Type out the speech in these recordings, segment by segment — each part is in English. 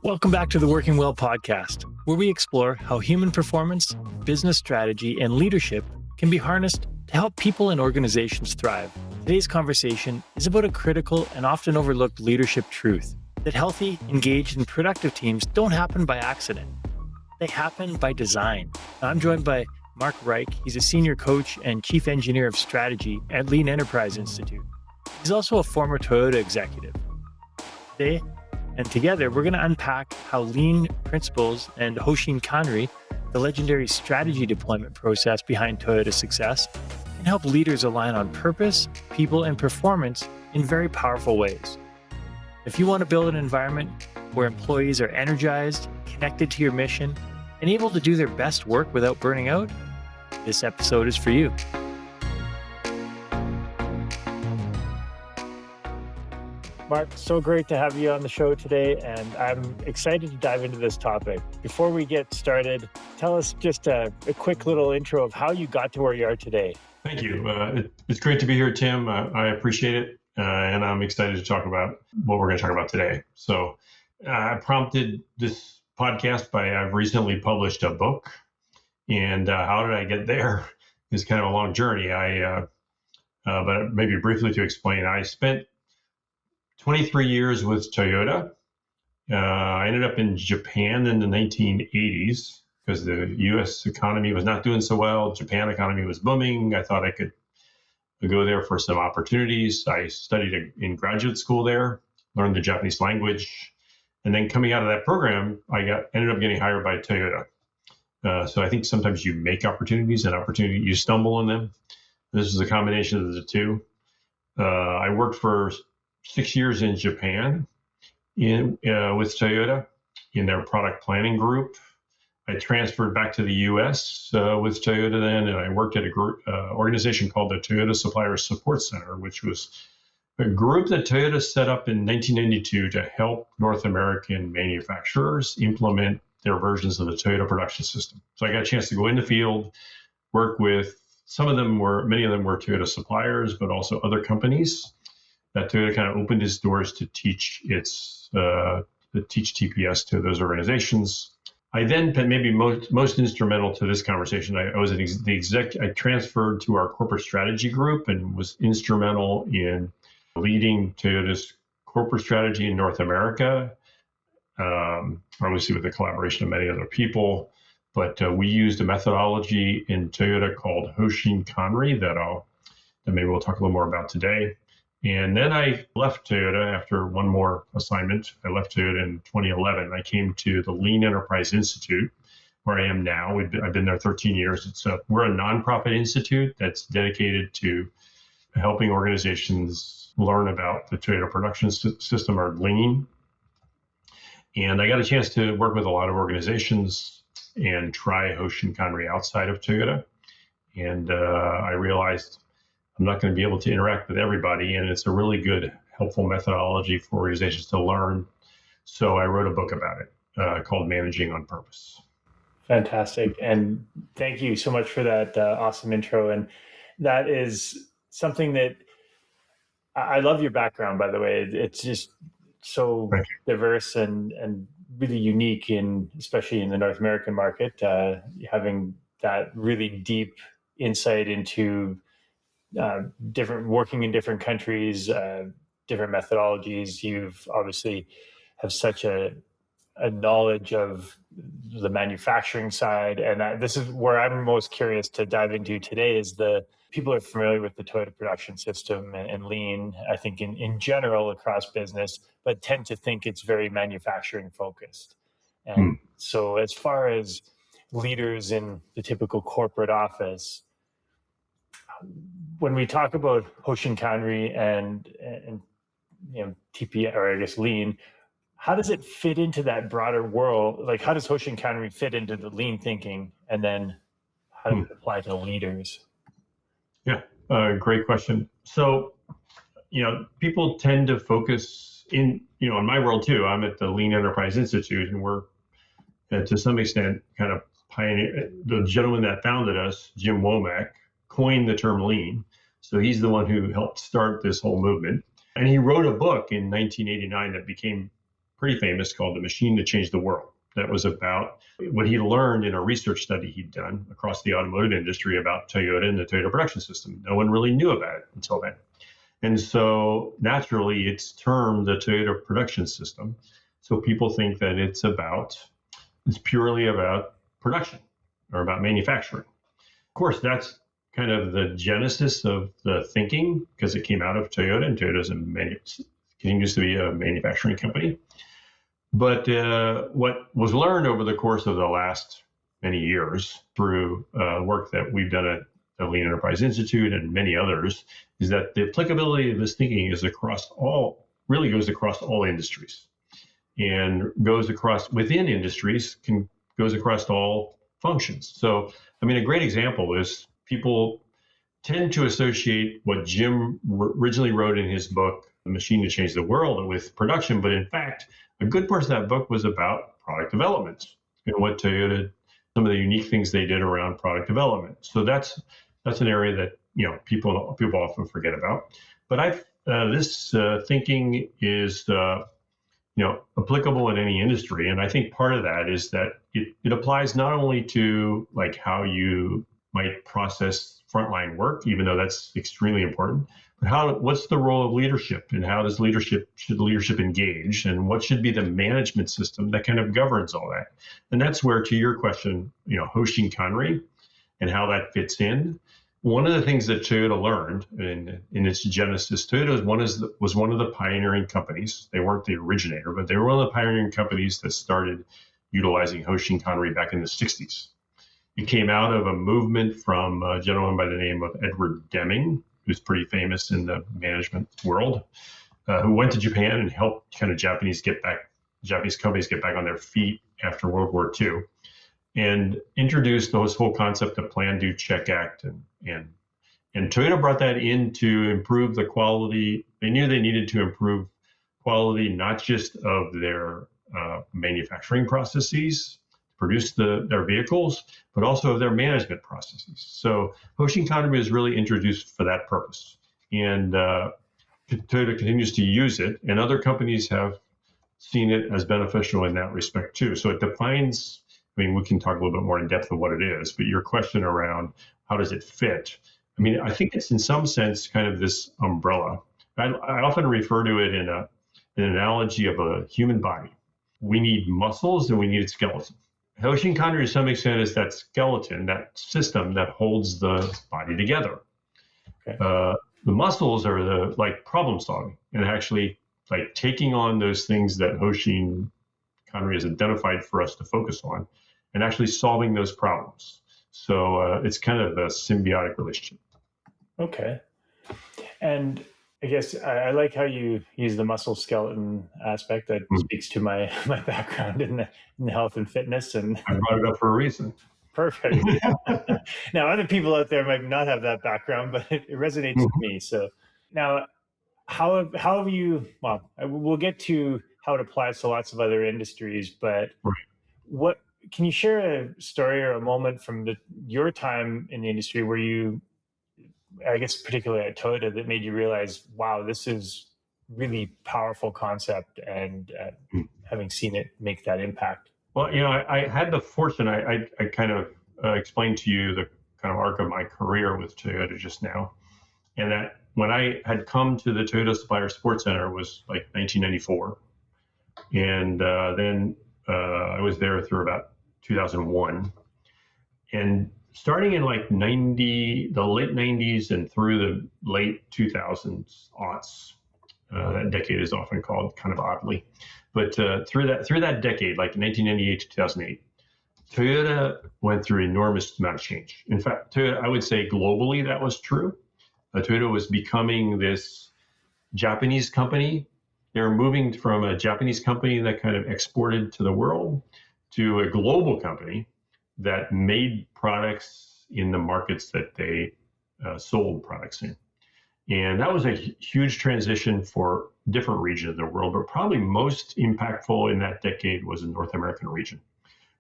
Welcome back to the Working Well podcast, where we explore how human performance, business strategy, and leadership can be harnessed to help people and organizations thrive. Today's conversation is about a critical and often overlooked leadership truth that healthy, engaged, and productive teams don't happen by accident. They happen by design. I'm joined by Mark Reich. He's a senior coach and chief engineer of strategy at Lean Enterprise Institute. He's also a former Toyota executive. Together, we're going to unpack how lean principles and Hoshin Kanri, the legendary strategy deployment process behind Toyota's success, can help leaders align on purpose, people, and performance in very powerful ways. If you want to build an environment where employees are energized, connected to your mission, and able to do their best work without burning out, this episode is for you. Mark, so great to have you on the show today, and I'm excited to dive into this topic. Before we get started, tell us just a quick little intro of how you got to where you are today. Thank you. It's great to be here, Tim. I appreciate it, and I'm excited to talk about what we're going to talk about today. So I prompted this podcast by I've recently published a book, and how did I get there? It's kind of a long journey. But maybe briefly to explain, I spent 23 years with Toyota. I ended up in Japan in the 1980s because the U.S. economy was not doing so well. Japan economy was booming. I thought I could go there for some opportunities. I studied in graduate school there, learned the Japanese language, and then coming out of that program, I ended up getting hired by Toyota. So I think sometimes you make opportunities and you stumble on them. This is a combination of the two. I worked for 6 years in Japan with Toyota in their product planning group. I transferred back to the U.S. With Toyota then, and I worked at an organization called the Toyota Supplier Support Center, which was a group that Toyota set up in 1992 to help North American manufacturers implement their versions of the Toyota production system. So I got a chance to go in the field, work with many of them were Toyota suppliers, but also other companies. That Toyota kind of opened its doors to teach TPS to those organizations. I then, maybe most instrumental to this conversation, I transferred to our corporate strategy group and was instrumental in leading Toyota's corporate strategy in North America, obviously with the collaboration of many other people. But we used a methodology in Toyota called Hoshin Kanri that maybe we'll talk a little more about today. And then I left Toyota after one more assignment. I left Toyota in 2011. I came to the Lean Enterprise Institute, where I am now. I've been there 13 years. We're a nonprofit institute that's dedicated to helping organizations learn about the Toyota production system, or Lean. And I got a chance to work with a lot of organizations and try Hoshin Kanri outside of Toyota. And I realized I'm not going to be able to interact with everybody, and it's a really good, helpful methodology for organizations to learn. So I wrote a book about it called Managing on Purpose. Fantastic. And thank you so much for that awesome intro. And that is something that I love your background, by the way. It's just so diverse and really unique, especially in the North American market, having that really deep insight into working in different countries, different methodologies. You've obviously have such a knowledge of the manufacturing side. And this is where I'm most curious to dive into today is the people are familiar with the Toyota production system and Lean, I think in general across business, but tend to think it's very manufacturing focused. And so as far as leaders in the typical corporate office, when we talk about Hoshin Kanri and TP, or I guess Lean, how does it fit into that broader world? Like, how does Hoshin Kanri fit into the Lean thinking, and then how does it apply to leaders? Yeah, great question. So, people tend to focus in my world too. I'm at the Lean Enterprise Institute, and we're to some extent kind of pioneer. The gentleman that founded us, Jim Womack, coined the term Lean. So he's the one who helped start this whole movement. And he wrote a book in 1989 that became pretty famous, called The Machine That Changed the World. That was about what he learned in a research study he'd done across the automotive industry about Toyota and the Toyota production system. No one really knew about it until then. And so naturally, it's termed the Toyota production system. So people think that it's purely about production or about manufacturing. Of course, that's kind of the genesis of the thinking because it came out of Toyota, and Toyota continues to be a manufacturing company. But what was learned over the course of the last many years through work that we've done at the Lean Enterprise Institute and many others is that the applicability of this thinking is really goes across all industries and goes across within industries, goes across all functions. So, I mean, a great example is people tend to associate what Jim originally wrote in his book, The Machine That Changed the World, with production. But in fact, a good portion of that book was about product development and what Toyota, some of the unique things they did around product development. So that's an area that people often forget about. But this thinking is applicable in any industry, and I think part of that is that it applies not only to like how you might process frontline work, even though that's extremely important, but what's the role of leadership, and how should leadership engage, and what should be the management system that kind of governs all that. And that's where, to your question, Hoshin Kanri and how that fits in. One of the things that Toyota learned in its genesis, Toyota was one of the pioneering companies. They weren't the originator, but they were one of the pioneering companies that started utilizing Hoshin Kanri back in the 60s. It came out of a movement from a gentleman by the name of Edward Deming, who's pretty famous in the management world, who went to Japan and helped kind of Japanese companies get back on their feet after World War II, and introduced this whole concept of plan, do, check, act. And Toyota brought that in to improve the quality. They knew they needed to improve quality, not just of their manufacturing processes, produce their vehicles, but also of their management processes. So Hoshin Kanri is really introduced for that purpose. And Toyota continues to use it, and other companies have seen it as beneficial in that respect too. So it defines, I mean, we can talk a little bit more in depth of what it is, but your question around how does it fit? I mean, I think it's in some sense kind of this umbrella. I often refer to it in an analogy of a human body. We need muscles and we need a skeleton. Hoshin Kanri, to some extent, is that skeleton, that system that holds the body together. Okay. The muscles are the problem solving and actually like taking on those things that Hoshin Kanri has identified for us to focus on and actually solving those problems. So it's kind of a symbiotic relationship. Okay. And I guess I like how you use the muscle skeleton aspect. That speaks to my background in the health and fitness. And I brought it up for a reason. Perfect. Now, other people out there might not have that background, but it resonates with me. So now, how have you? Well, we'll get to how it applies to lots of other industries, but what can you share a story or a moment from your time in the industry where you, I guess particularly at Toyota, that made you realize, wow, this is really powerful concept, and having seen it make that impact? Well, I had the fortune, I kind of explained to you the kind of arc of my career with Toyota just now, and that when I had come to the Toyota Supplier Support Center was like 1994, and then I was there through about 2001, and starting in like the late 90s and through the late 2000s, aughts, that decade is often called kind of oddly, but through that decade, like 1998 to 2008, Toyota went through an enormous amount of change. In fact, Toyota, I would say globally that was true. Toyota was becoming this Japanese company. They were moving from a Japanese company that kind of exported to the world to a global company that made products in the markets that they sold products in. And that was a huge transition for different regions of the world, but probably most impactful in that decade was the North American region.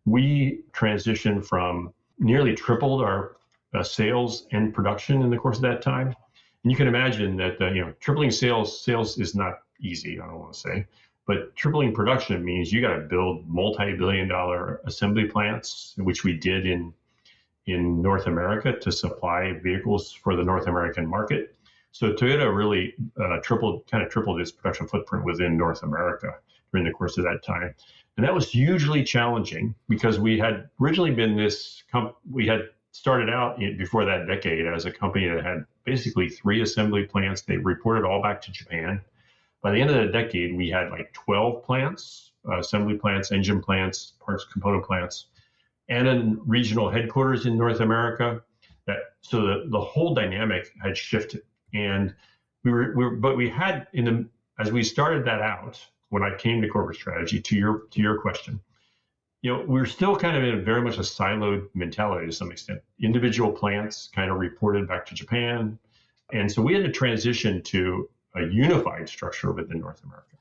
We transitioned from nearly tripled our sales and production in the course of that time. And you can imagine that tripling sales is not easy, I don't want to say, But tripling production means you got to build multi-billion-dollar assembly plants, which we did in North America to supply vehicles for the North American market. So Toyota really tripled its production footprint within North America during the course of that time. And that was hugely challenging because we had originally been we had started out before that decade as a company that had basically 3 assembly plants. They reported all back to Japan. By the end of the decade, we had like 12 plants, assembly plants, engine plants, parts component plants, and a regional headquarters in North America. So the whole dynamic had shifted. And we had as we started that out, when I came to corporate strategy, to your question, we're still kind of in very much a siloed mentality to some extent. Individual plants kind of reported back to Japan. And so we had to transition to a unified structure within North America.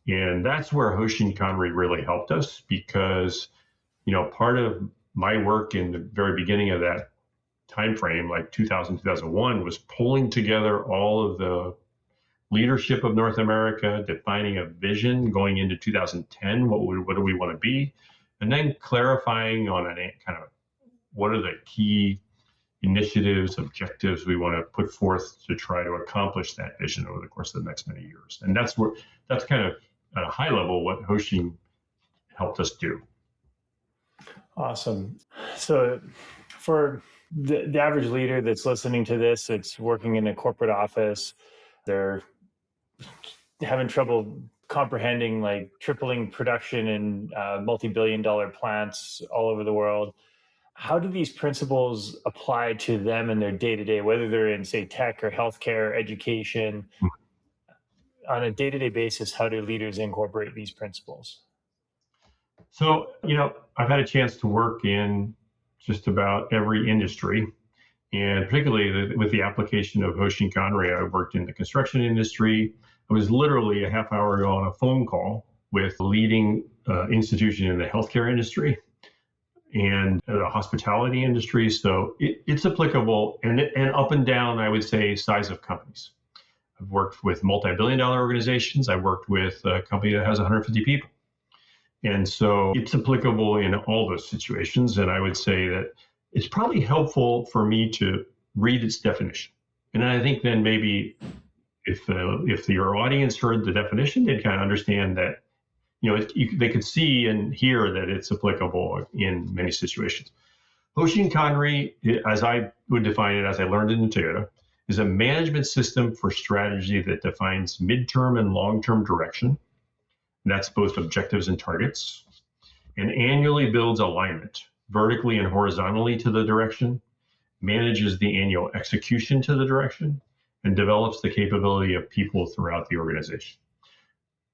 And that's where Hoshin Kanri really helped us because, part of my work in the very beginning of that time frame, like 2000, 2001, was pulling together all of the leadership of North America, defining a vision going into 2010, what do we want to be, and then clarifying on kind of what are the key initiatives, objectives we want to put forth to try to accomplish that vision over the course of the next many years. And that's kind of at a high level what Hoshin helped us do. Awesome. So for the average leader that's listening to this, it's working in a corporate office, they're having trouble comprehending like tripling production in multi-billion-dollar plants all over the world. How do these principles apply to them in their day-to-day, whether they're in, say, tech or healthcare, education? On a day-to-day basis, how do leaders incorporate these principles? So, I've had a chance to work in just about every industry, and particularly with the application of Hoshin Kanri, I worked in the construction industry. I was literally a half hour ago on a phone call with a leading institution in the healthcare industry and the hospitality industry. So it's applicable and up and down, I would say, size of companies. I've worked with multi-billion-dollar organizations. I worked with a company that has 150 people. And so it's applicable in all those situations. And I would say that it's probably helpful for me to read its definition. And I think then maybe if your audience heard the definition, they'd kind of understand that, they could see and hear that it's applicable in many situations. Hoshin Kanri, as I would define it, as I learned in Toyota, is a management system for strategy that defines midterm and long-term direction. And that's both objectives and targets, and annually builds alignment vertically and horizontally to the direction, manages the annual execution to the direction, and develops the capability of people throughout the organization.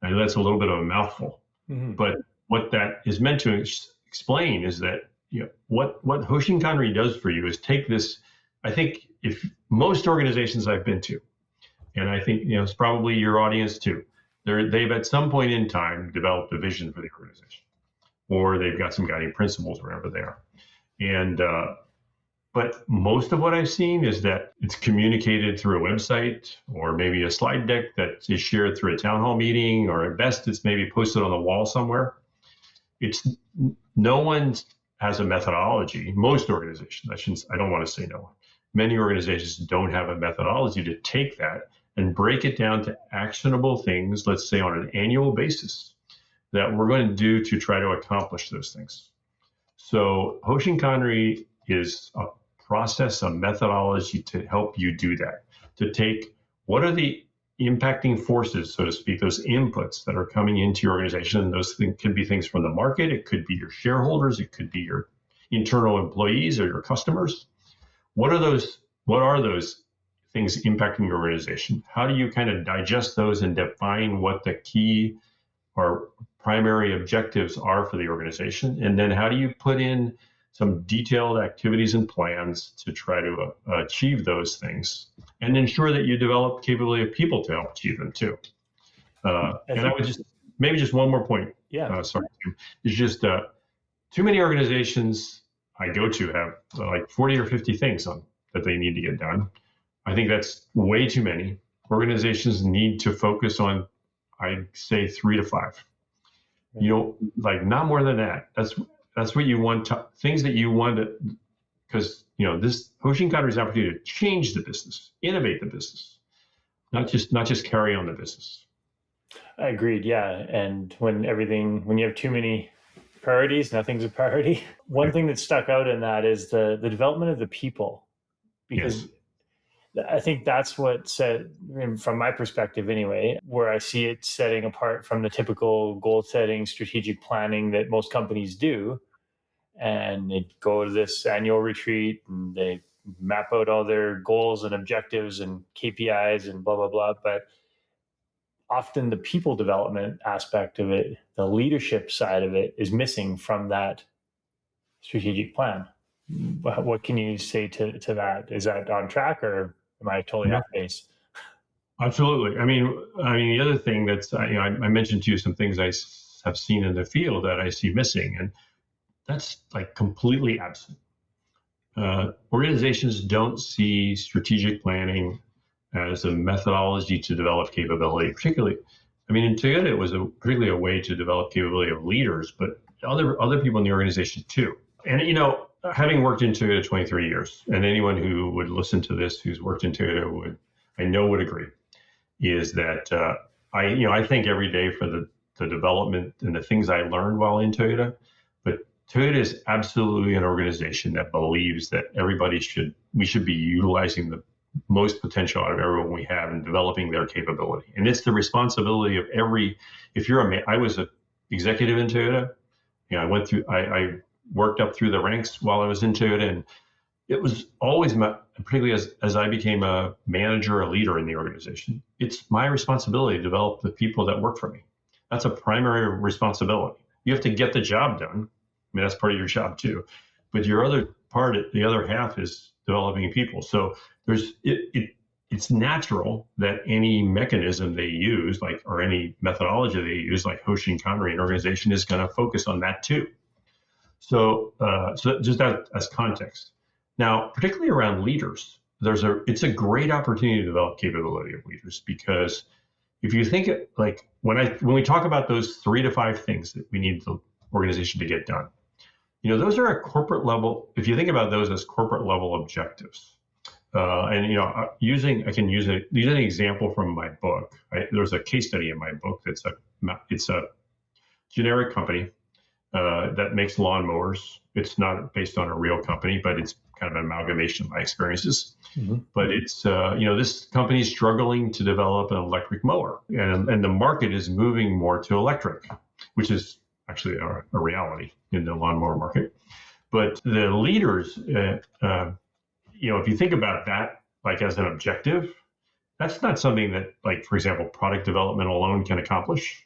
I know that's a little bit of a mouthful, but what that is meant to explain is that what Hoshin Kanri does for you is take this. I think if most organizations I've been to, and I think it's probably your audience too, they've at some point in time developed a vision for the organization, or they've got some guiding principles wherever they are. And but most of what I've seen is that it's communicated through a website or maybe a slide deck that is shared through a town hall meeting, or at best it's maybe posted on the wall somewhere. No one has a methodology. Most organizations, I don't want to say no one. Many organizations don't have a methodology to take that and break it down to actionable things, let's say on an annual basis, that we're going to do to try to accomplish those things. So Hoshin Kanri is a process, a methodology to help you do that, to take what are the impacting forces, so to speak, those inputs that are coming into your organization. And those things could be things from the market. It could be your shareholders. It could be your internal employees or your customers. What are those things impacting your organization? How do you kind of digest those and define what the key or primary objectives are for the organization? And then how do you put in some detailed activities and plans to try to achieve those things, and ensure that you develop capability of people to help achieve them too. And I would just one more point. Yeah. Sorry, it's just too many organizations I go to have like 40 or 50 things that they need to get done. I think that's way too many. Organizations need to focus on I say 3 to 5. Right. You know, like not more than that. That's what you want to, things that you want to, because this Hoshin Kanri's opportunity to change the business, innovate the business, not just carry on the business. I agreed. Yeah. And when you have too many priorities, nothing's a priority. One thing that stuck out in that is the development of the people, because Yes. I think that's what set, from my perspective anyway, where I see it setting apart from the typical goal setting, strategic planning that most companies do. And they go to this annual retreat and they map out all their goals and objectives and KPIs and blah, blah, blah. But often the people development aspect of it, the leadership side of it, is missing from that strategic plan. What can you say to that? Is that on track, or am I totally Yeah, off base? absolutely. The other thing that's I mentioned to you some things have seen in the field that I see missing, and that's like completely absent. Organizations don't see strategic planning as a methodology to develop capability. Particularly, in Toyota, it was particularly a way to develop capability of leaders, but other people in the organization too. And having worked in Toyota 23 years, and anyone who would listen to this who's worked in Toyota would agree, is that I thank every day for the development and the things I learned while in Toyota. But Toyota is absolutely an organization that believes that we should be utilizing the most potential out of everyone we have and developing their capability. And it's the responsibility of I was an executive in Toyota. I worked up through the ranks while I was in Toyota, and it was always particularly as I became a manager, a leader in the organization, it's my responsibility to develop the people that work for me. That's a primary responsibility. You have to get the job done. That's part of your job too. But the other half is developing people. So it's natural that any mechanism they use, or any methodology they use, like Hoshin Kanri, an organization, is going to focus on that too. So just that as context. Now, particularly around leaders, it's a great opportunity to develop capability of leaders, because if you think when we talk about those 3 to 5 things that we need the organization to get done, those are at corporate level. If you think about those as corporate level objectives, I can use an example from my book. There's a case study in my book it's a generic company that makes lawnmowers. It's not based on a real company, but it's kind of an amalgamation of my experiences. Mm-hmm. But it's this company is struggling to develop an electric mower, and the market is moving more to electric, which is actually a reality in the lawnmower market. But the leaders, if you think about that as an objective, that's not something that, for example, product development alone can accomplish.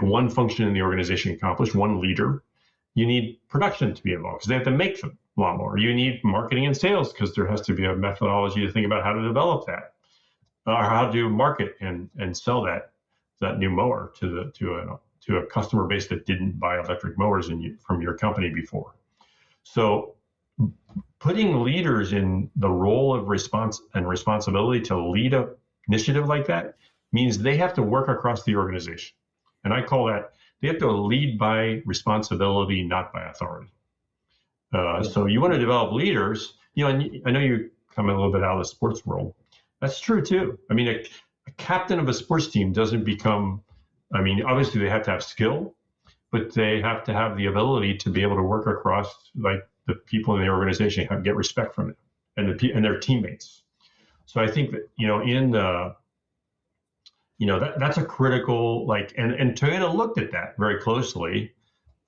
One function in the organization accomplish, one leader. You need production to be involved because they have to make the lawnmower. You need marketing and sales because there has to be a methodology to think about how to develop that, or how to market and sell that new mower to a customer base that didn't buy electric mowers from your company before. So putting leaders in the role of responsibility to lead an initiative like that means they have to work across the organization. And I call that, they have to lead by responsibility, not by authority. So you want to develop leaders, and I know you come a little bit out of the sports world. That's true too. A captain of a sports team doesn't become, obviously they have to have skill, but they have to have the ability to be able to work across the people in the organization, get respect from it and their teammates. So I think that, that's a critical, and Toyota looked at that very closely.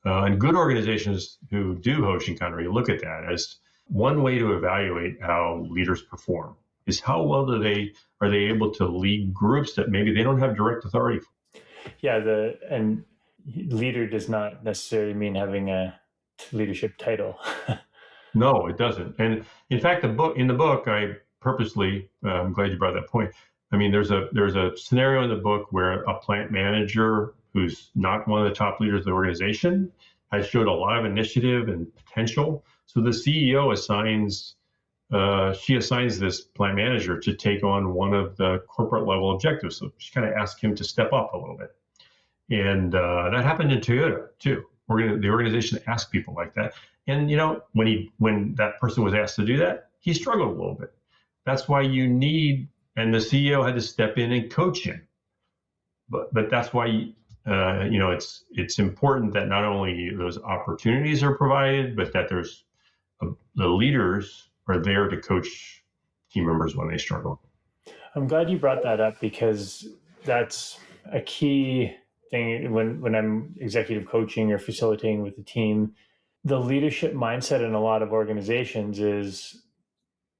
And good organizations who do Hoshin Kanri look at that as one way to evaluate how leaders perform, is how well are they able to lead groups that maybe they don't have direct authority for. Yeah, and leader does not necessarily mean having a leadership title. No, it doesn't. And in fact, in the book, I purposely, I'm glad you brought that point. There's a scenario in the book where a plant manager who's not one of the top leaders of the organization has showed a lot of initiative and potential. So the CEO assigns she assigns this plant manager to take on one of the corporate level objectives. So she kind of asked him to step up a little bit. And that happened in Toyota too. The organization asked people like that. And when that person was asked to do that, he struggled a little bit. That's why and the CEO had to step in and coach him. But that's why it's important that not only those opportunities are provided, but that the leaders are there to coach team members when they struggle. I'm glad you brought that up, because that's a key thing when I'm executive coaching or facilitating with the team. The leadership mindset in a lot of organizations is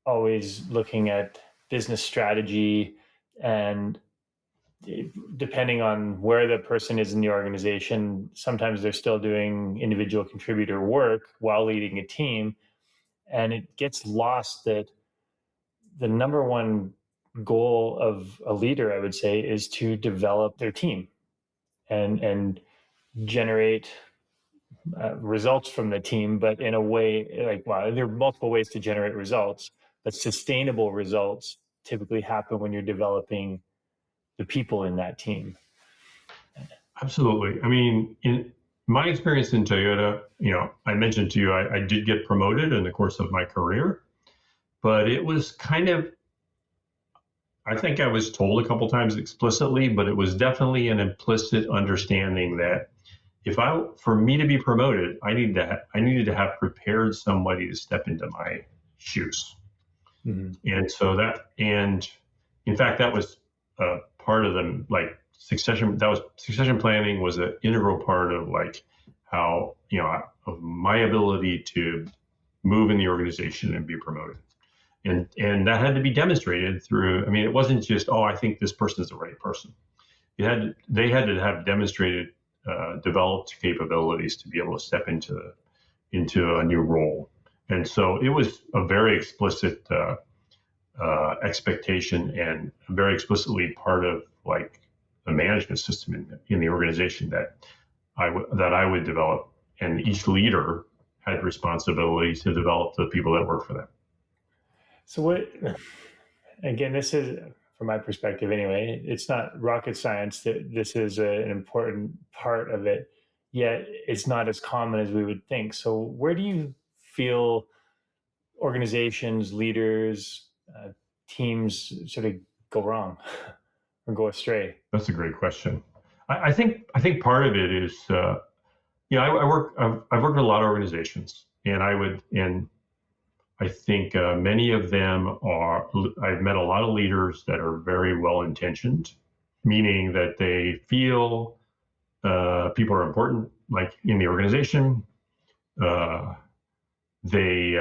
always looking at business strategy, and depending on where the person is in the organization, sometimes they're still doing individual contributor work while leading a team. And it gets lost that the number one goal of a leader, I would say, is to develop their team and generate results from the team, but in a way there are multiple ways to generate results, but sustainable results typically happen when you're developing the people in that team. Absolutely. I mean, in my experience in Toyota, I mentioned to you, I did get promoted in the course of my career, but it was kind of, I think I was told a couple times explicitly, but it was definitely an implicit understanding that for me to be promoted, I needed to have prepared somebody to step into my shoes. Mm-hmm. And in fact, that was part of the succession. That was succession planning was an integral part of how, of my ability to move in the organization and be promoted. And that had to be demonstrated through, it wasn't just, I think this person is the right person. They had to have demonstrated, developed capabilities to be able to step into a new role. And so it was a very explicit expectation, and very explicitly part of the management system in the organization that I would develop. And each leader had responsibility to develop the people that work for them. So again, this is, from my perspective anyway, it's not rocket science that this is an important part of it, yet it's not as common as we would think. So where do you feel organizations, leaders, teams sort of go wrong or go astray? That's a great question. I think part of it is, I've worked with a lot of organizations, and I think many of them I've met a lot of leaders that are very well-intentioned, meaning that they feel people are important, in the organization. They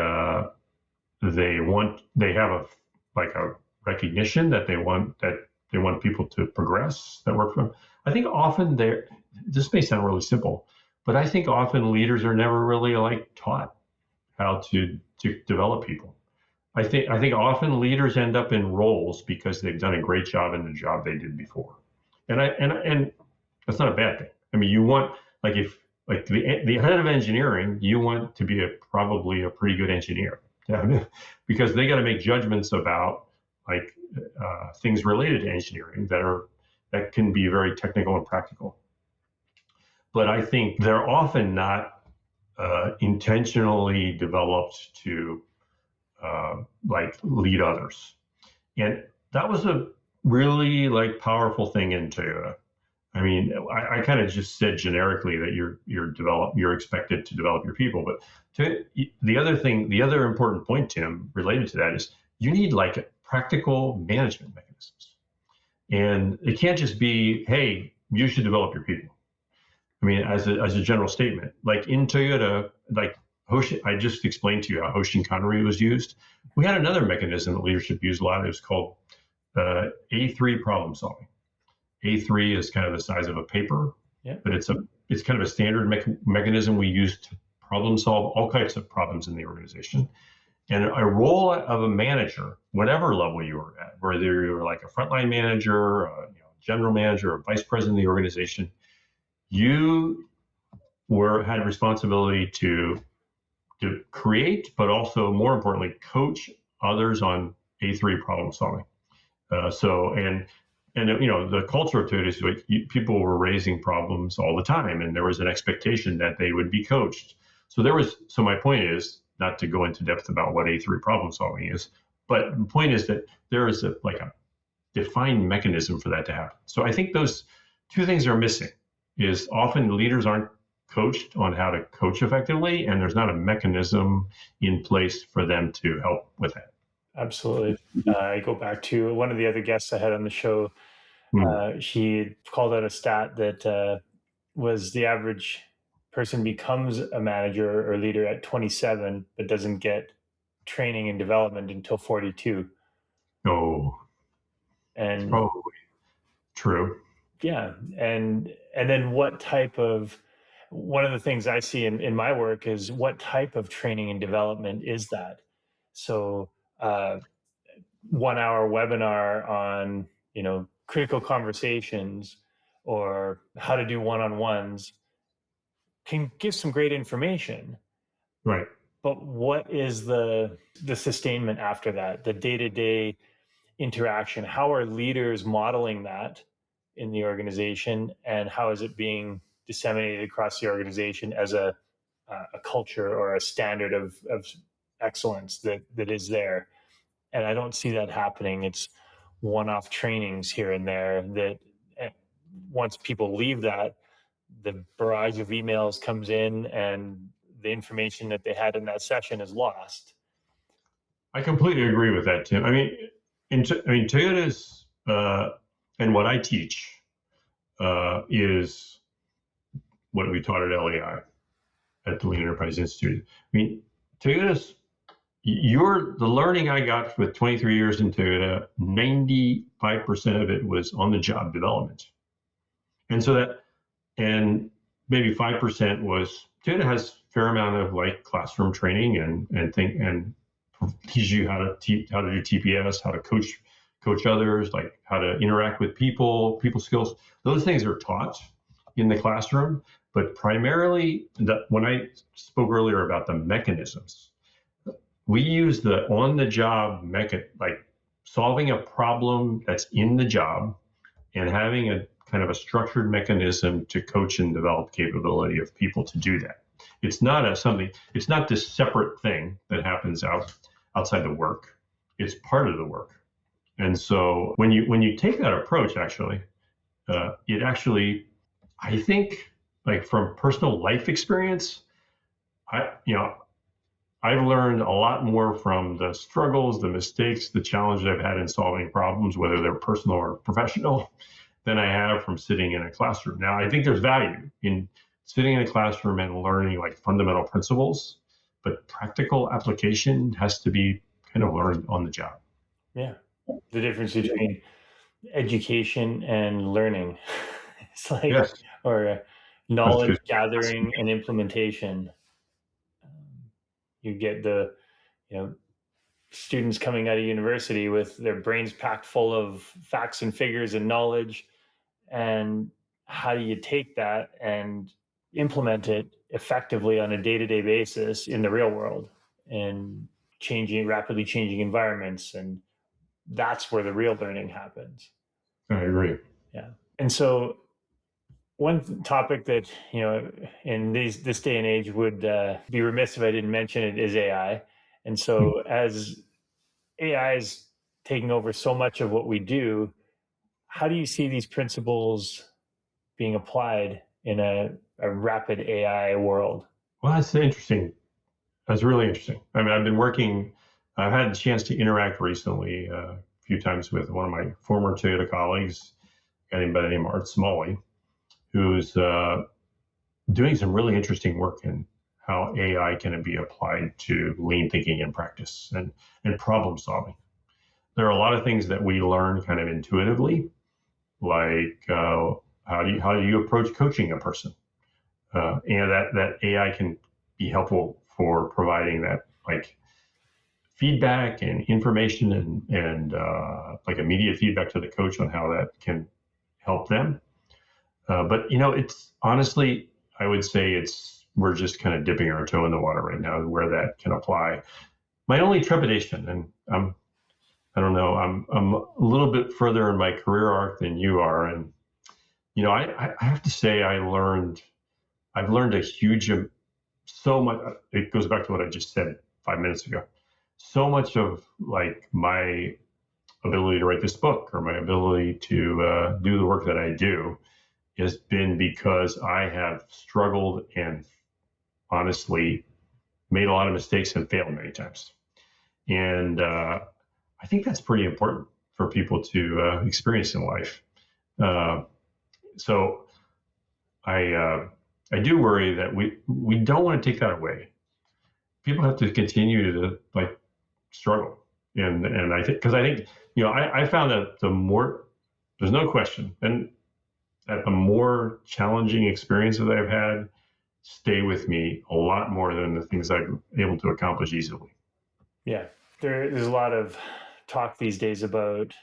have a recognition that they want people to progress that work for them. I think often this may sound really simple, but I think often leaders are never really taught how to develop people. I think often leaders end up in roles because they've done a great job in the job they did before, and that's not a bad thing. You want, if the head of engineering, you want to be probably a pretty good engineer, because they got to make judgments about things related to engineering that can be very technical and practical. But I think they're often not intentionally developed to lead others. And that was a really powerful thing in Toyota. I kind of just said generically that you're expected to develop your people, but the other important point, Tim, related to that is you need practical management mechanisms. And it can't just be, hey, you should develop your people. As a general statement, in Toyota, Hoshin, I just explained to you how Hoshin Kanri was used. We had another mechanism that leadership used a lot. It was called A3 problem solving. A3 is kind of the size of a paper, but it's kind of a standard mechanism we use to problem solve all types of problems in the organization. And a role of a manager, whatever level you were at, whether you were a frontline manager, general manager, or vice president of the organization, you had responsibility to create, but also more importantly, coach others on A3 problem solving. The culture of Toyota is like people were raising problems all the time, and there was an expectation that they would be coached. So my point is not to go into depth about what A3 problem solving is, but the point is that there is a defined mechanism for that to happen. So I think those two things are missing. Is often leaders aren't coached on how to coach effectively, and there's not a mechanism in place for them to help with that. Absolutely. I go back to one of the other guests I had on the show. She called out a stat that was the average person becomes a manager or leader at 27, but doesn't get training and development until 42. Oh, and probably true. Yeah, and then one of the things I see in my work is what type of training and development is that? So 1 hour webinar on critical conversations or how to do one-on-ones can give some great information, Right. but what is the sustainment after that, the day-to-day interaction? How are leaders modeling that in the organization, and how is it being disseminated across the organization as a culture or a standard of excellence that is there? And I don't see that happening. It's one-off trainings here and there that once people leave that, the barrage of emails comes in and the information that they had in that session is lost. I completely agree with that, Tim. Toyota's and what I teach is what we taught at LEI, at the Lean Enterprise Institute. Toyota's the learning I got with 23 years in Toyota, 95% of it was on the job development. And maybe 5% was Toyota has a fair amount of classroom training and teach you how to do TPS, how to coach others, like how to interact with people skills. Those things are taught in the classroom, but primarily when I spoke earlier about the mechanisms, we use the on-the-job like solving a problem that's in the job and having a kind of a structured mechanism to coach and develop capability of people to do that. It's not it's not this separate thing that happens outside the work. It's part of the work. And so when you take that approach, I think, like, from personal life experience, I've learned a lot more from the struggles, the mistakes, the challenges I've had in solving problems, whether they're personal or professional, than I have from sitting in a classroom. Now, I think there's value in sitting in a classroom and learning like fundamental principles, but practical application has to be kind of learned on the job. Yeah. The difference between education and learning. It's like, yes. Or knowledge gathering and implementation. You get the, students coming out of university with their brains packed full of facts and figures and knowledge. And how do you take that and implement it effectively on a day-to-day basis in the real world and rapidly changing environments? And that's where the real learning happens. I agree. Yeah. And so one topic that, in this day and age would be remiss if I didn't mention it is AI. And so as AI is taking over so much of what we do, how do you see these principles being applied in a rapid AI world? Well, that's interesting. That's really interesting. I've had the chance to interact recently a few times with one of my former Toyota colleagues, a guy by the name of Art Smalley, who's doing some really interesting work in how AI can be applied to lean thinking in practice and problem solving. There are a lot of things that we learn kind of intuitively, like how do you approach coaching a person, and that AI can be helpful for providing that, like, feedback and information and like immediate feedback to the coach on how that can help them. But it's honestly, I would say we're just kind of dipping our toe in the water right now where that can apply. my only trepidation, and I don't know, I'm a little bit further in my career arc than you are, and I have to say I've learned a huge so much. It goes back to what I just said 5 minutes ago. So much of like my ability to write this book or my ability to do the work that I do has been because I have struggled and honestly made a lot of mistakes and failed many times. And I think that's pretty important for people to experience in life. Uh, so I do worry that we don't want to take that away. People have to continue to like struggle, and I think because I think I found that the more there's no question, and that the more challenging experiences I've had stay with me a lot more than the things I'm able to accomplish easily. Yeah, there's a lot of talk these days about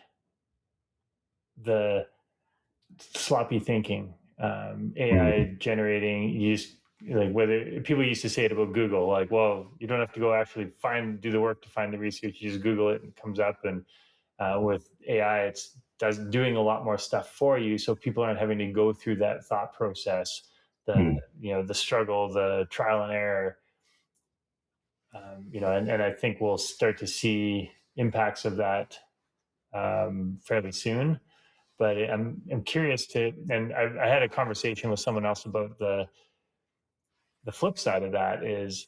the sloppy thinking, AI Mm. generating. You just like whether people used to say it about Google, like, well, you don't have to go actually do the work to find the research. You just Google it and it comes up. And with AI, it's doing a lot more stuff for you, so people aren't having to go through that thought process, Mm. the struggle, the trial and error. And I think we'll start to see impacts of that fairly soon. But I'm curious to, and I had a conversation with someone else about the flip side of that is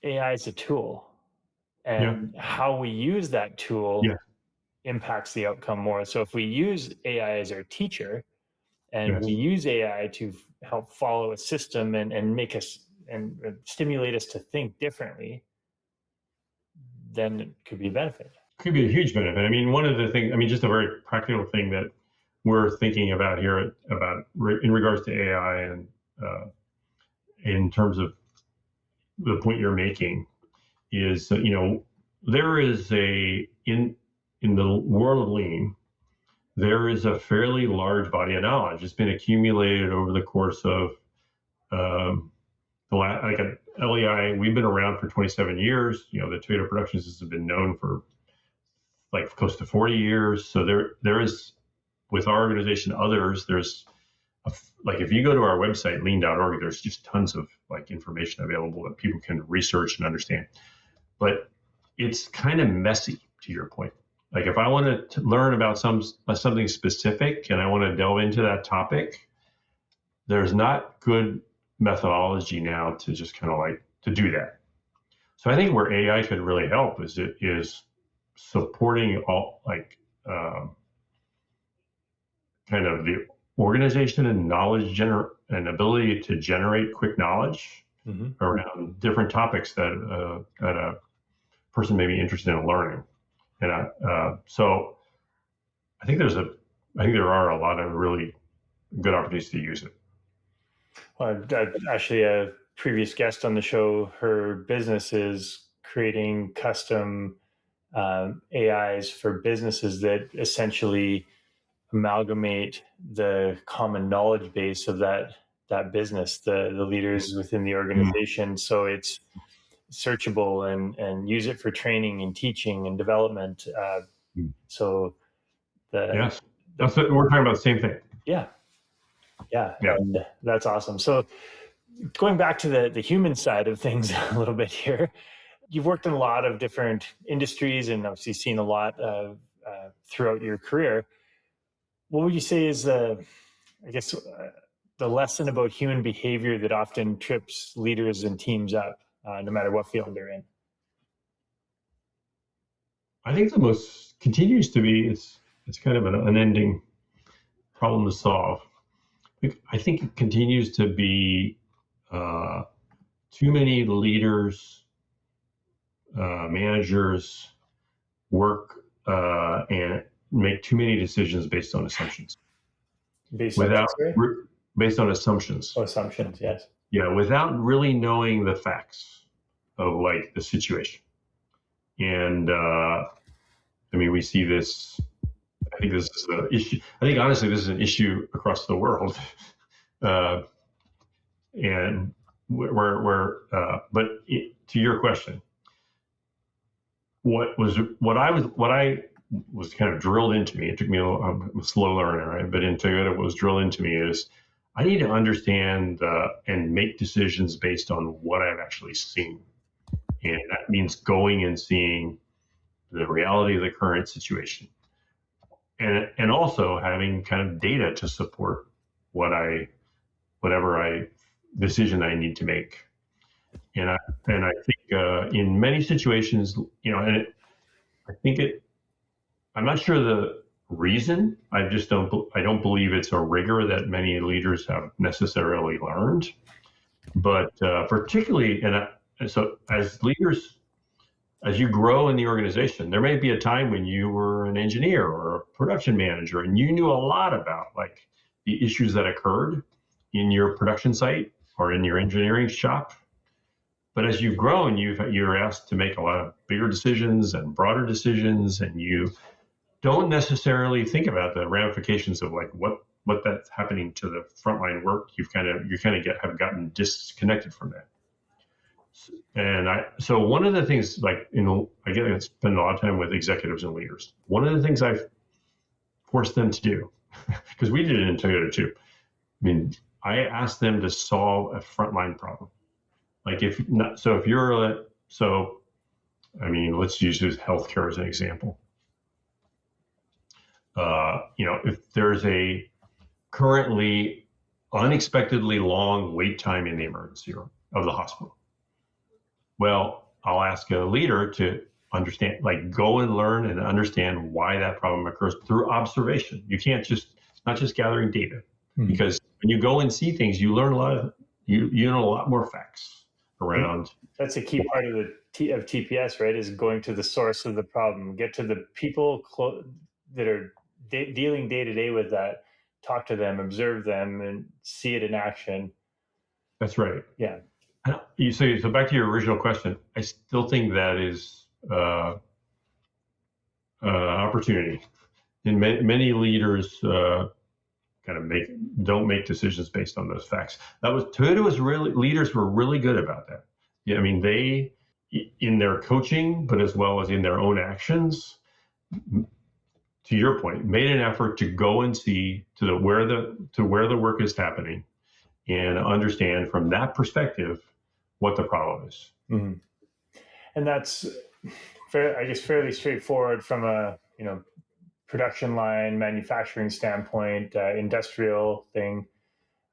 AI is a tool, Yeah. and how we use that tool Yeah. impacts the outcome more. So if we use AI as our teacher, and we Yes. use AI to help follow a system and make us and stimulate us to think differently, then it could be a benefit. Could be a huge benefit. I mean, one of the things, I mean, just a very practical thing that we're thinking about here about in regards to AI and uh, in terms of the point you're making is, there is in the world of lean, there is a fairly large body of knowledge. It's been accumulated over the course of um, like at LEI, we've been around for 27 years. The Toyota production system has been known for like close to 40 years. So there is, with our organization, others, there's like if you go to our website, lean.org, there's just tons of like information available that people can research and understand. But it's kind of messy, to your point. Like if I want to learn about something specific and I want to delve into that topic, there's not good methodology now to just kind of like to do that. So I think where AI could really help is supporting all like kind of the organization and and ability to generate quick knowledge around different topics that a person may be interested in learning. And so I think I think there are a lot of really good opportunities to use it. Well, actually, a previous guest on the show, her business is creating custom AIs for businesses that essentially amalgamate the common knowledge base of that business, the leaders within the organization, so it's searchable and use it for training and teaching and development. So the Yes, the we're talking about the same thing. yeah, yeah, Yeah. and that's awesome. So going back to the human side of things a little bit here, you've worked in a lot of different industries and obviously seen a lot of throughout your career. What would you say is I guess the lesson about human behavior that often trips leaders and teams up, no matter what field they're in? I think the most continues to be it's kind of an unending problem to solve. I think it continues to be uh, too many leaders, managers work and make too many decisions based on assumptions. Based on Without what, sorry? based on assumptions. Oh, assumptions, yes. Yeah, without really knowing the facts of like the situation. And I mean, we see this. I think this is an issue. I think honestly, this is an issue across the world. And but to your question, what I was kind of drilled into me. It took me I'm a slow learner, right? But in Toyota, what was drilled into me is I need to understand and make decisions based on what I've actually seen, and that means going and seeing the reality of the current situation, and also having kind of data to support what I whatever I decision I need to make. And I think in many situations, and I think I'm not sure the reason. I don't believe it's a rigor that many leaders have necessarily learned. But particularly, and so as leaders, as you grow in the organization, there may be a time when you were an engineer or a production manager and you knew a lot about like the issues that occurred in your production site or in your engineering shop. But as you've grown, you're asked to make a lot of bigger decisions and broader decisions, and you don't necessarily think about the ramifications of like what that's happening to the frontline work. Have gotten disconnected from that. And so one of the things, like, I get to spend a lot of time with executives and leaders. One of the things I've forced them to do, because we did it in Toyota too. I mean, I asked them to solve a frontline problem. Like if not, so if you're so, I mean, let's use healthcare as an example. If there's a currently unexpectedly long wait time in the emergency room of the hospital, well, I'll ask a leader to understand, like go and learn and understand why that problem occurs through observation. You can't just, it's not just gathering data, because when you go and see things, you learn you know a lot more facts around. That's a key part of of TPS, right? Is going to the source of the problem, get to the people that are dealing day to day with that, talk to them, observe them, and see it in action. That's right. Yeah. So back to your original question, I still think that is opportunity. And many leaders kind of don't make decisions based on those facts. Toyota was really, leaders were really good about that. Yeah, I mean, they, in their coaching, but as well as in their own actions, to your point, made an effort to go and see where the work is happening and understand from that perspective what the problem is. Mm-hmm. And that's I guess fairly straightforward from a production line manufacturing standpoint, industrial thing.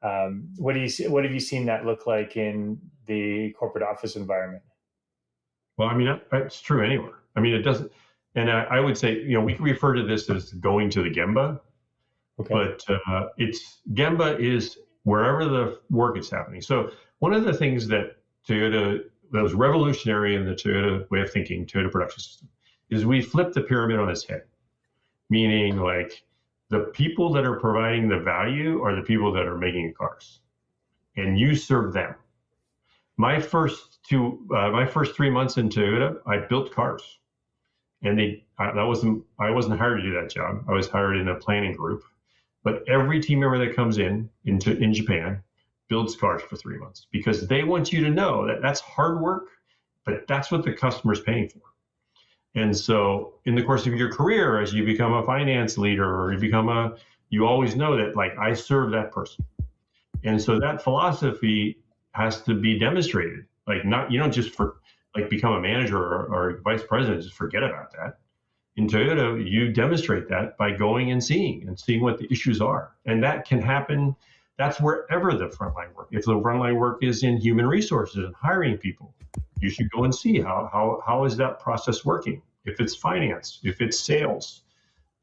What have you seen that look like in the corporate office environment? Well, I mean, it's true anywhere. I mean, it doesn't, and I would say, we can refer to this as going to the Gemba, okay. But Gemba is wherever the work is happening. So one of the things that was revolutionary in the Toyota way of thinking, Toyota production system, is we flipped the pyramid on its head, meaning like the people that are providing the value are the people that are making cars, and you serve them. My first 3 months in Toyota, I built cars, and I wasn't hired to do that job. I was hired in a planning group, but every team member that comes in Japan builds cars for 3 months, because they want you to know that that's hard work, but that's what the customer's paying for. And so in the course of your career, as you become a finance leader or you always know that, like, I serve that person. And so that philosophy has to be demonstrated. Like, you don't just become a manager or vice president, just forget about that. In Toyota, you demonstrate that by going and seeing what the issues are. And that can happen. That's wherever the frontline work. If the frontline work is in human resources and hiring people, you should go and see how is that process working. If it's finance, if it's sales,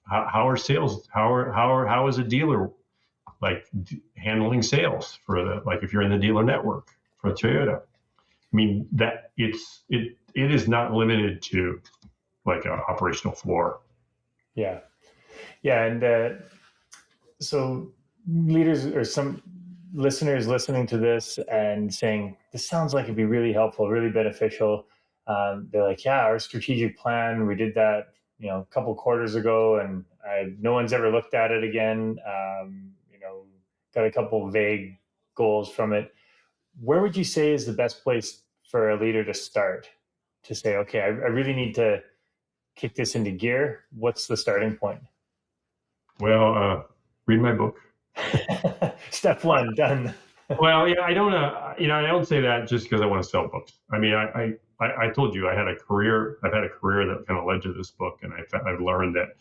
how are sales? How is a dealer like handling sales if you're in the dealer network for Toyota? I mean, that it is not limited to like an operational floor. Yeah, and so leaders or some listeners listening to this and saying, this sounds like it'd be really helpful, really beneficial. They're like, yeah, our strategic plan, we did that, a couple quarters ago, and no one's ever looked at it again. Got a couple vague goals from it. Where would you say is the best place for a leader to start to say, okay, I really need to kick this into gear, what's the starting point? Well, read my book. Step one, done. Well, yeah, I don't, I don't say that just because I want to sell books. I mean, I told you I had a career. I've had a career that kind of led to this book, and I've learned that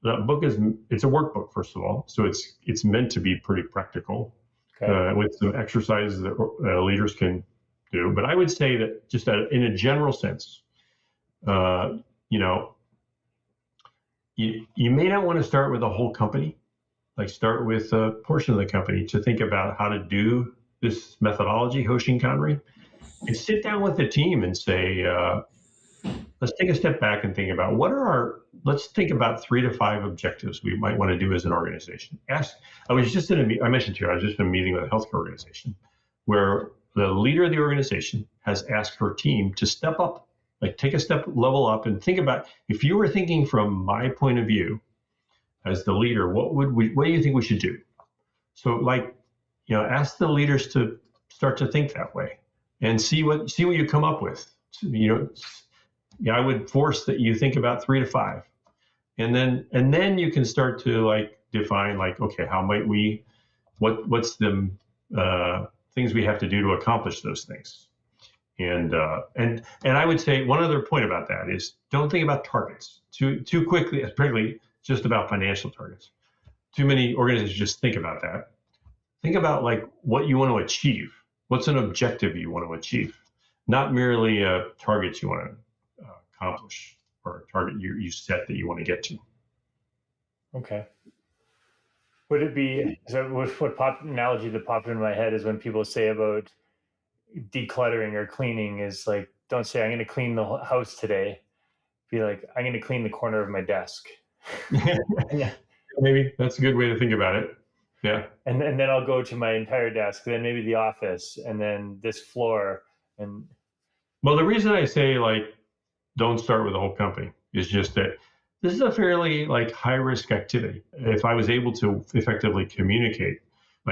that book it's a workbook, first of all, so it's meant to be pretty practical, with some exercises that leaders can do. But I would say that just in a general sense, you know, you may not want to start with the whole company. Like start with a portion of the company to think about how to do this methodology, Hoshin Kanri, and sit down with the team and say, let's take a step back and think about let's think about 3 to 5 objectives we might want to do as an organization. I mentioned to you, I was just in a meeting with a healthcare organization where the leader of the organization has asked her team to step up, like take a step level up and think about, if you were thinking from my point of view, as the leader, what do you think we should do? So ask the leaders to start to think that way and see what you come up with. I would force that you think about 3 to 5. And then you can start to define okay, how might what's the things we have to do to accomplish those things. And I would say one other point about that is don't think about targets too quickly, particularly just about financial targets. Too many organizations just think about that. Think about what you want to achieve. What's an objective you want to achieve? Not merely a target you want to accomplish or a target you set that you want to get to. Okay. Would it be, so what analogy that popped into my head is when people say about decluttering or cleaning is don't say, I'm going to clean the house today. Be like, I'm going to clean the corner of my desk. Yeah. Maybe that's a good way to think about it. Yeah. And then I'll go to my entire desk, then maybe the office, and then this floor. And well, the reason I say don't start with the whole company is just that this is a fairly high risk activity. If I was able to effectively communicate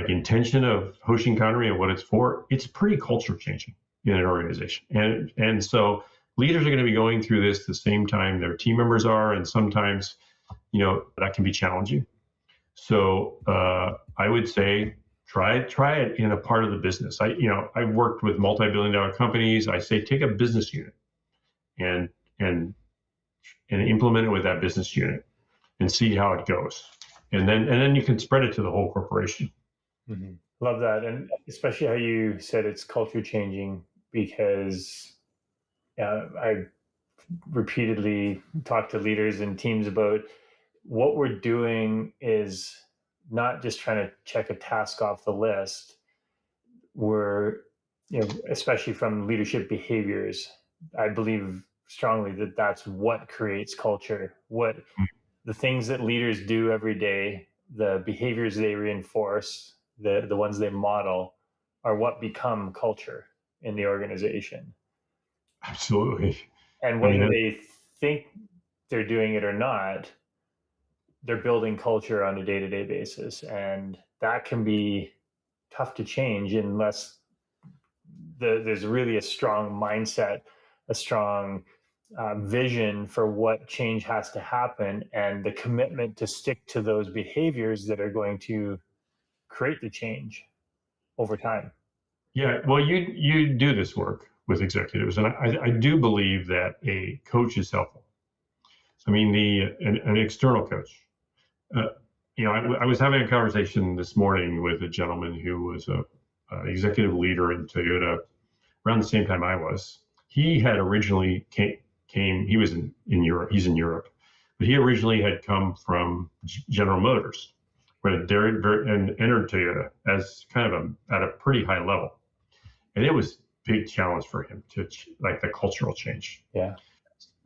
intention of Hoshin Kanri and what it's for, it's pretty culture changing in an organization. And so leaders are going to be going through this the same time their team members are, and sometimes that can be challenging. So I would say try it in a part of the business. I've worked with multi-billion-dollar companies. I say take a business unit and implement it with that business unit and see how it goes. And then you can spread it to the whole corporation. Mm-hmm. Love that. And especially how you said it's culture changing, because I repeatedly talk to leaders and teams about what we're doing is not just trying to check a task off the list. We're, especially from leadership behaviors, I believe strongly that that's what creates culture. What the things that leaders do every day, the behaviors they reinforce, the ones they model, are what become culture in the organization. Absolutely. And whether they think they're doing it or not, they're building culture on a day-to-day basis. And that can be tough to change unless there's really a strong mindset, a strong vision for what change has to happen, and the commitment to stick to those behaviors that are going to create the change over time. Yeah, well, you do this work with executives, and I do believe that a coach is helpful. I mean, an external coach. I was having a conversation this morning with a gentleman who was a executive leader in Toyota around the same time I was. He had originally came. He was in Europe. He's in Europe, but he originally had come from General Motors, where and entered Toyota as kind of at a pretty high level. And it was a big challenge for him to the cultural change. Yeah.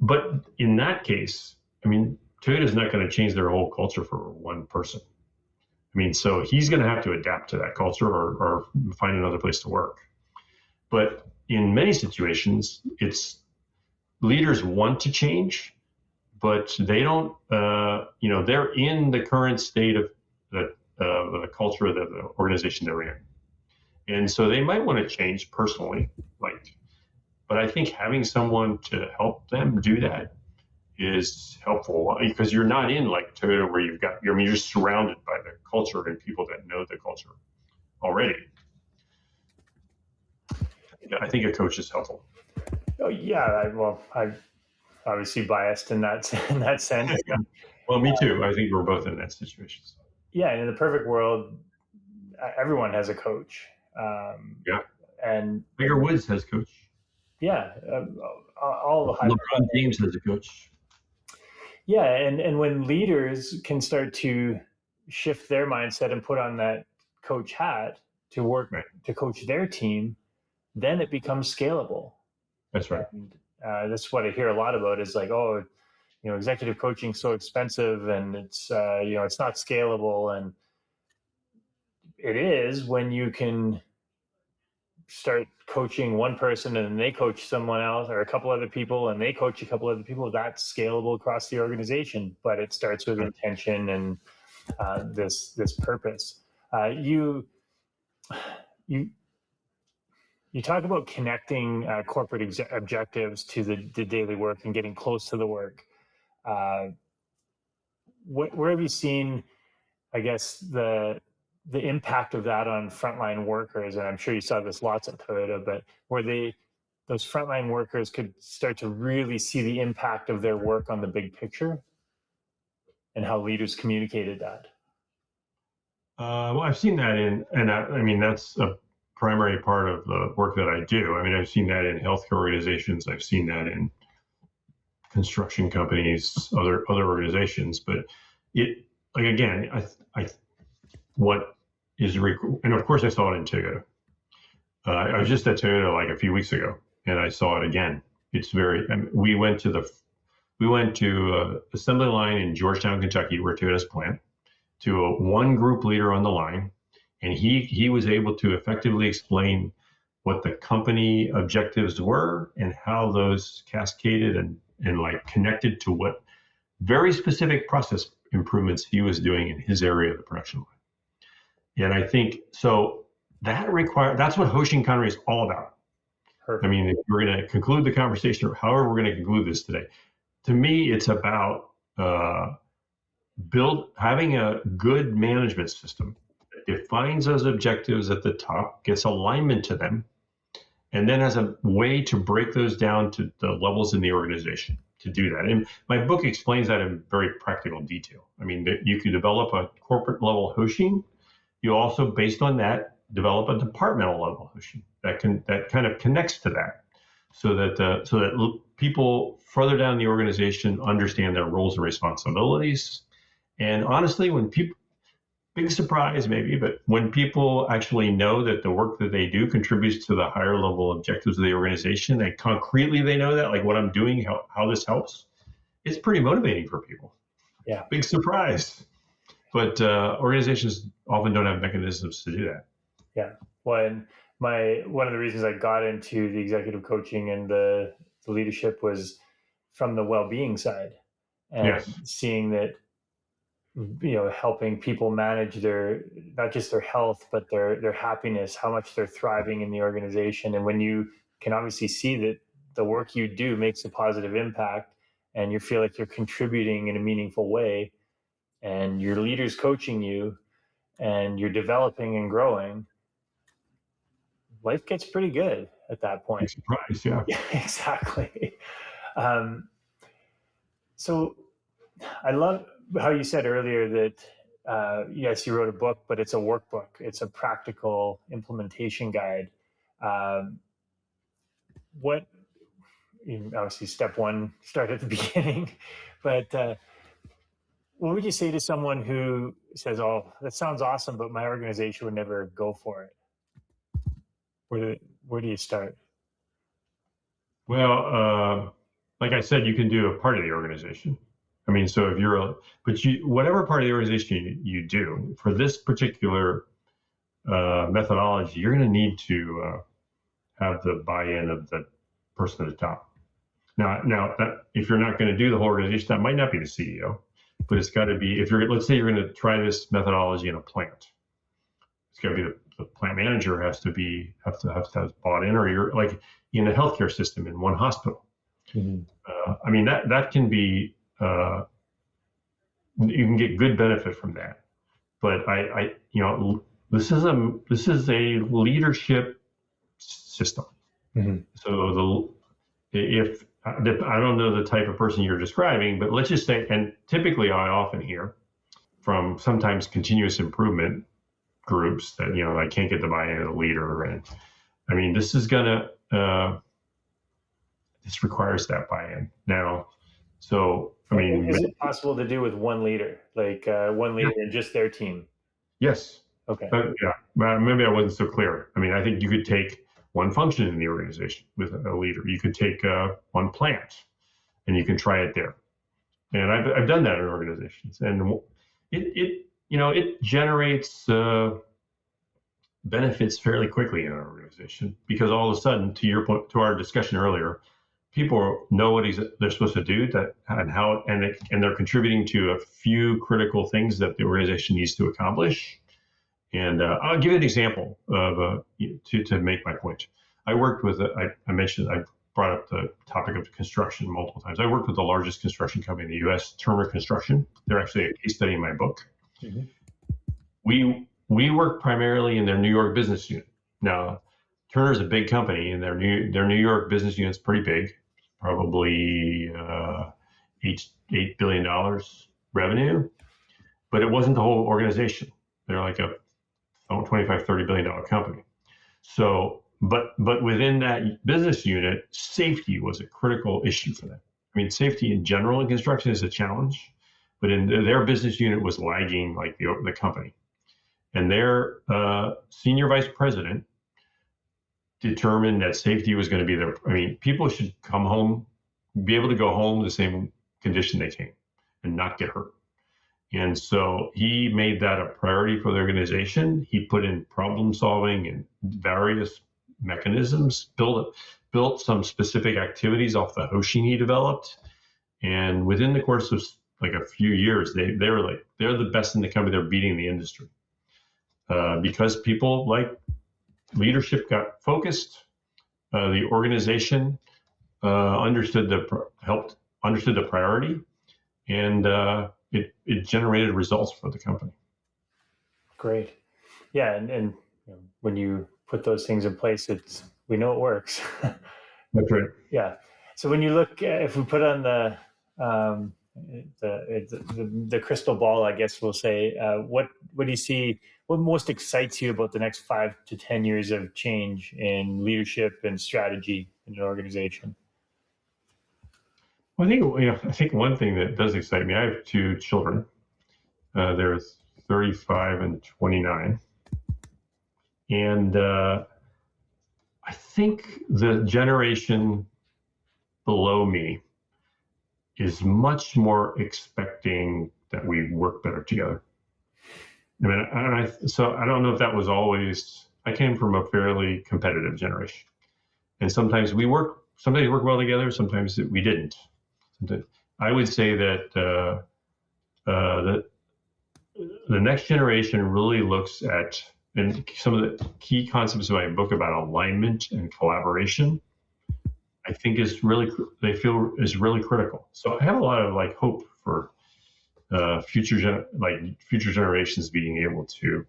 But in that case, I mean, Toyota's not going to change their whole culture for one person. I mean, so he's going to have to adapt to that culture or find another place to work. But in many situations, it's leaders want to change, but they don't, they're in the current state of the culture of the organization they're in. And so they might want to change personally, But I think having someone to help them do that is helpful because you're not in like Toyota where you're just surrounded by the culture and people that know the culture already. I think a coach is helpful. Oh yeah, I'm obviously biased in that sense. Well, me too. I think we're both in that situation. Yeah, and in the perfect world, everyone has a coach. Yeah. And Tiger Woods has coach. Yeah, all the high. LeBron James has a coach. Yeah, and when leaders can start to shift their mindset and put on that coach hat to work to coach their team, then it becomes scalable. That's right. And that's what I hear a lot about is like, oh, executive coaching is so expensive and it's it's not scalable, and it is when you can start coaching one person and then they coach someone else or a couple other people and they coach a couple other people. That's scalable across the organization, but it starts with intention and this purpose. You talk about connecting corporate objectives to the daily work and getting close to the work. Where have you seen, I guess, the impact of that on frontline workers? And I'm sure you saw this lots at Toyota, but where those frontline workers could start to really see the impact of their work on the big picture and how leaders communicated that. Well, I've seen that I mean, that's a primary part of the work that I do. I mean, I've seen that in healthcare organizations. I've seen that in construction companies, other organizations. But it, like, again, what is, and of course I saw it in Toyota. I was just at Toyota like a few weeks ago, and I saw it again. It's we went to assembly line in Georgetown, Kentucky, where Toyota's plant, to one group leader on the line, and he was able to effectively explain what the company objectives were and how those cascaded and like connected to what very specific process improvements he was doing in his area of the production line. And I think so that's what Hoshin Kanri is all about. Perfect. I mean, if we're going to conclude the conversation, or however we're going to conclude this today, to me, it's about having a good management system that defines those objectives at the top, gets alignment to them, and then has a way to break those down to the levels in the organization to do that. And my book explains that in very practical detail. I mean, you could develop a corporate level Hoshin. You also, based on that, develop a departmental level Hoshin that kind of connects to that, so that people further down the organization understand their roles and responsibilities. And honestly, when people, big surprise maybe, but when people actually know that the work that they do contributes to the higher level objectives of the organization, and concretely they know that, like what I'm doing, how this helps, it's pretty motivating for people. Yeah. Big surprise. But organizations often don't have mechanisms to do that. Yeah. Well, and one of the reasons I got into the executive coaching and the leadership was from the well-being side, and seeing that, helping people manage not just their health, but their happiness, how much they're thriving in the organization. And when you can obviously see that the work you do makes a positive impact and you feel like you're contributing in a meaningful way, and your leader's coaching you and you're developing and growing, life gets pretty good at that point. Big surprise, yeah. Yeah, exactly. So I love how you said earlier that, yes, you wrote a book, but it's a workbook. It's a practical implementation guide. Obviously step one, start at the beginning, but what would you say to someone who says, oh, that sounds awesome, but my organization would never go for it? Where do you start? Well, like I said, you can do a part of the organization. I mean, so if whatever part of the organization you do, for this particular methodology, you're going to need to have the buy-in of the person at the top. Now, if you're not going to do the whole organization, that might not be the CEO, but it's got to be, let's say you're going to try this methodology in a plant. It's got to be the plant manager has to have bought in, or you're like in a healthcare system in one hospital. Mm-hmm. I mean, that can be, you can get good benefit from that. But this is a leadership system. Mm-hmm. So if I don't know the type of person you're describing, but let's just say, and typically I often hear from sometimes continuous improvement groups that, I can't get the buy-in of the leader. And I mean, this requires that buy-in now. So, I mean, is it possible to do with one leader, like one leader and just their team? Yes. Okay. Yeah. Maybe I wasn't so clear. I mean, I think you could take one function in the organization with a leader. You could take one plant, and you can try it there. And I've done that in organizations, and it generates benefits fairly quickly in an organization, because all of a sudden, to your point, to our discussion earlier, people know what they're supposed to do, and they're contributing to a few critical things that the organization needs to accomplish. And I'll give you an example of to make my point. I worked with I brought up the topic of construction multiple times. I worked with the largest construction company in the U.S., Turner Construction. They're actually a case study in my book. Mm-hmm. We work primarily in their New York business unit. Now, Turner's a big company, and their New York business unit's pretty big, probably $8 billion revenue, but it wasn't the whole organization. They're like a $25-30 billion company. So, but within that business unit, safety was a critical issue for them. I mean, safety in general in construction is a challenge, but in their business unit was lagging like the company. And their senior vice president determined that safety was going to be people should be able to go home the same condition they came and not get hurt. And so he made that a priority for the organization. He put in problem solving and various mechanisms, built some specific activities off the Hoshin he developed. And within the course of like a few years, they're the best in the company. They're beating the industry because people like leadership got focused. The organization understood the priority, and it generated results for the company. Great. Yeah. And when you put those things in place, we know it works. That's right. Yeah. So when you look, if we put on the crystal ball, I guess we'll say, what do you see? What most excites you about the next 5 to 10 years of change in leadership and strategy in an organization? Well, I think one thing that does excite me. I have 2 children. They're 35 and 29, and I think the generation below me is much more expecting that we work better together. I mean, so I don't know if that was always. I came from a fairly competitive generation, and sometimes we work well together, sometimes we didn't. I would say that the next generation really looks at, and some of the key concepts of my book about alignment and collaboration, I think they feel is really critical. So I have a lot of hope for future generations being able to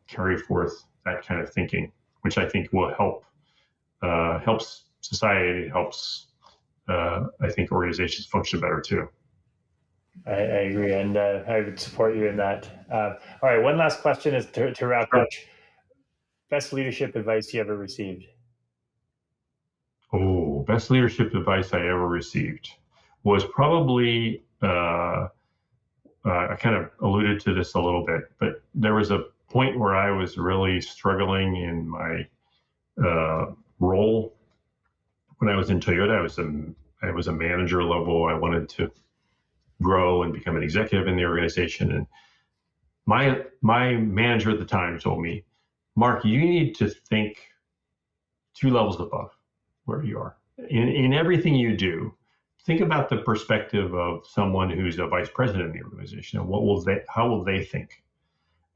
carry forth that kind of thinking, which I think will helps society, helps I think organizations function better too. I agree, and I would support you in that. All right, one last question is to wrap up. Best leadership advice you ever received? Oh, best leadership advice I ever received was probably, I kind of alluded to this a little bit, but there was a point where I was really struggling in my role. When I was in Toyota, I was a manager level. I wanted to grow and become an executive in the organization. And my manager at the time told me, Mark, you need to think 2 levels above where you are. In everything you do, think about the perspective of someone who's a vice president in the organization, and how will they think?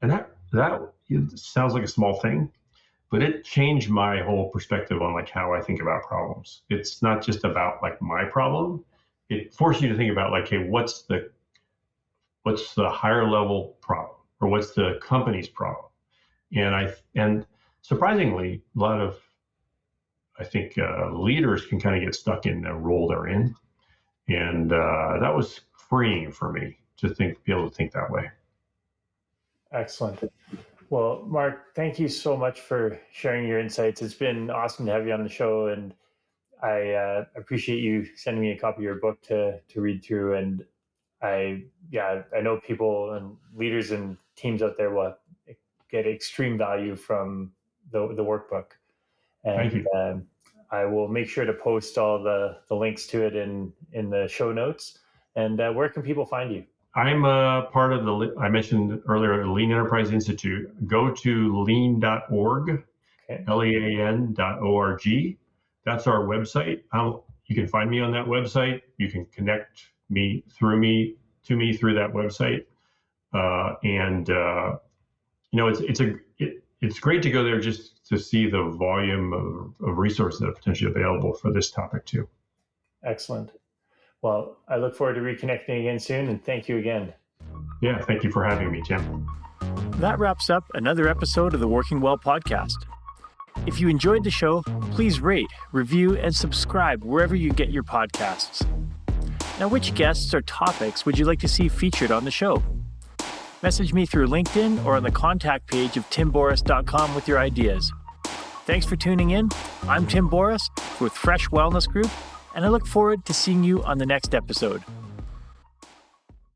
And that it sounds like a small thing, but it changed my whole perspective on like how I think about problems. It's not just about like my problem. It forces you to think about like, hey, what's the higher level problem, or what's the company's problem? And surprisingly, a lot of I think leaders can kind of get stuck in the role they're in, and that was freeing for me to be able to think that way. Excellent. Well, Mark, thank you so much for sharing your insights. It's been awesome to have you on the show, and I appreciate you sending me a copy of your book to read through. And I know people and leaders and teams out there will get extreme value from the workbook. Thank And you. I will make sure to post all the links to it in the show notes. And where can people find you? I'm part of I mentioned earlier, the Lean Enterprise Institute. Go to lean.org, Okay. lean.org. That's our website. You can find me on that website. You can connect me through that website. It's great to go there just to see the volume of resources that are potentially available for this topic too. Excellent. Well, I look forward to reconnecting again soon, and thank you again. Yeah, thank you for having me, Tim. That wraps up another episode of the Working Well podcast. If you enjoyed the show, please rate, review, and subscribe wherever you get your podcasts. Now, which guests or topics would you like to see featured on the show? Message me through LinkedIn or on the contact page of timborys.com with your ideas. Thanks for tuning in. I'm Tim Borys with Fresh Wellness Group, and I look forward to seeing you on the next episode.